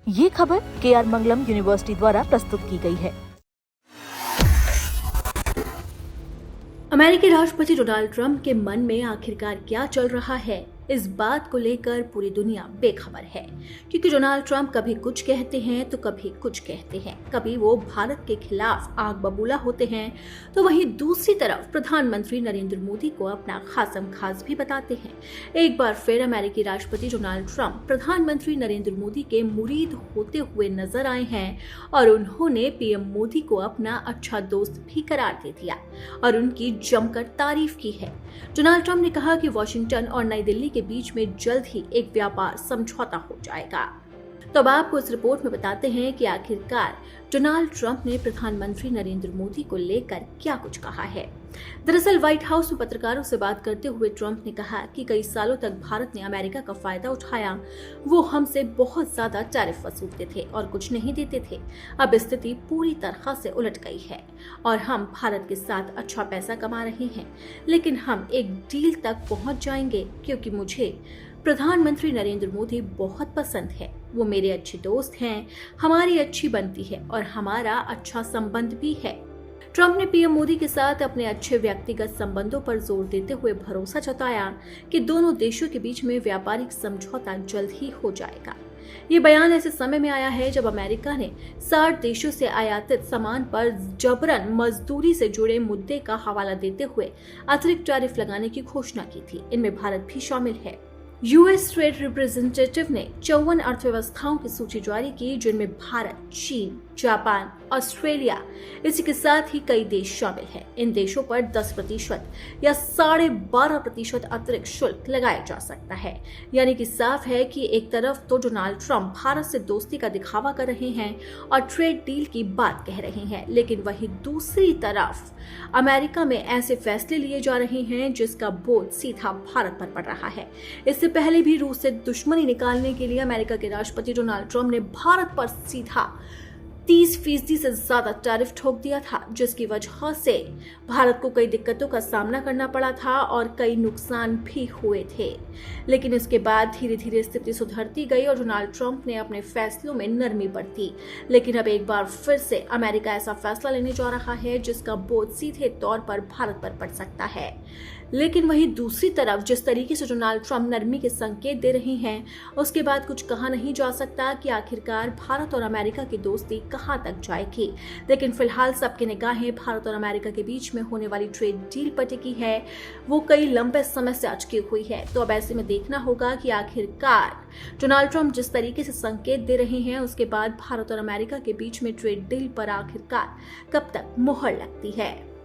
ये खबर KR मंगलम university द्वारा प्रस्तुत की गई है। अमेरिकी राष्ट्रपति डोनाल्ड ट्रंप के मन में आखिरकार क्या चल रहा है, इस बात को लेकर पूरी दुनिया बेखबर है। क्योंकि डोनाल्ड ट्रंप कभी कुछ कहते हैं तो कभी कुछ कहते हैं। कभी वो भारत के खिलाफ आग बबूला होते हैं तो वहीं दूसरी तरफ प्रधानमंत्री नरेंद्र मोदी को अपना खासम खास भी बताते हैं। एक बार फिर अमेरिकी राष्ट्रपति डोनाल्ड ट्रंप प्रधानमंत्री नरेंद्र मोदी के मुरीद होते हुए नजर आए हैं और उन्होंने पीएम मोदी को अपना अच्छा दोस्त भी करार दे दिया और उनकी जमकर तारीफ की है। डोनाल्ड ट्रंप ने कहा कि वॉशिंगटन और नई दिल्ली के बीच में जल्द ही एक व्यापार समझौता हो जाएगा। तो अब आपको इस रिपोर्ट में बताते हैं कि आखिरकार डोनाल्ड ट्रंप ने प्रधानमंत्री नरेंद्र मोदी को लेकर क्या कुछ कहा है। दरअसल व्हाइट हाउस में पत्रकारों से बात करते हुए ट्रंप ने कहा कि कई सालों तक भारत ने अमेरिका का फायदा उठाया। वो हमसे बहुत ज्यादा टैरिफ वसूलते थे और कुछ नहीं देते थे। अब स्थिति पूरी तरह से उलट गई है और हम भारत के साथ अच्छा पैसा कमा रहे हैं, लेकिन हम एक डील तक पहुंच जाएंगे क्योंकि मुझे प्रधानमंत्री नरेंद्र मोदी बहुत पसंद है। वो मेरे अच्छे दोस्त हैं, हमारी अच्छी बनती है और हमारा अच्छा संबंध भी है। ट्रंप ने पीएम मोदी के साथ अपने अच्छे व्यक्तिगत संबंधों पर जोर देते हुए भरोसा जताया कि दोनों देशों के बीच में व्यापारिक समझौता जल्द ही हो जाएगा। ये बयान ऐसे समय में आया है जब अमेरिका ने 60 देशों से आयातित सामान पर जबरन मजदूरी से जुड़े मुद्दे का हवाला देते हुए अतिरिक्त टैरिफ लगाने की घोषणा की थी। इनमें भारत भी शामिल है। यूएस ट्रेड रिप्रेजेंटेटिव ने 54 अर्थव्यवस्थाओं की सूची जारी की, जिनमें भारत, चीन, जापान, ऑस्ट्रेलिया, इसी के साथ ही कई देश शामिल हैं। इन देशों पर 10% या 12.5% अतिरिक्त शुल्क लगाया जा सकता है। यानी कि साफ है कि एक तरफ तो डोनाल्ड ट्रंप भारत से दोस्ती का दिखावा कर रहे हैं और ट्रेड डील की बात कह रहे हैं, लेकिन वहीं दूसरी तरफ अमेरिका में ऐसे फैसले लिए जा रहे हैं जिसका बोझ सीधा भारत पर पड़ रहा है। इससे पहले भी रूस से दुश्मनी निकालने के लिए अमेरिका के राष्ट्रपति डोनाल्ड ट्रंप ने भारत पर सीधा 30% से ज्यादा टैरिफ ठोक दिया था, जिसकी वजह से भारत को कई दिक्कतों का सामना करना पड़ा था और कई नुकसान भी हुए थे। लेकिन इसके बाद धीरे धीरे स्थिति सुधरती गई और डोनाल्ड ट्रंप ने अपने फैसलों में नरमी बरती। लेकिन अब एक बार फिर से अमेरिका ऐसा फैसला लेने जा रहा है जिसका बोझ सीधे तौर पर भारत पर पड़ सकता है। लेकिन वहीं दूसरी तरफ जिस तरीके से डोनाल्ड ट्रंप नरमी के संकेत दे रहे हैं, उसके बाद कुछ कहा नहीं जा सकता कि आखिरकार भारत और अमेरिका की दोस्ती कहां तक जाएगी। लेकिन फिलहाल सबकी निगाहें भारत और अमेरिका के बीच में होने वाली ट्रेड डील पर टिकी है। वो कई लंबे समय से अटकी हुई है। तो अब ऐसे में देखना होगा कि आखिरकार डोनाल्ड ट्रंप जिस तरीके से संकेत दे रहे हैं, उसके बाद भारत और अमेरिका के बीच में ट्रेड डील पर आखिरकार कब तक मुहर लगती है।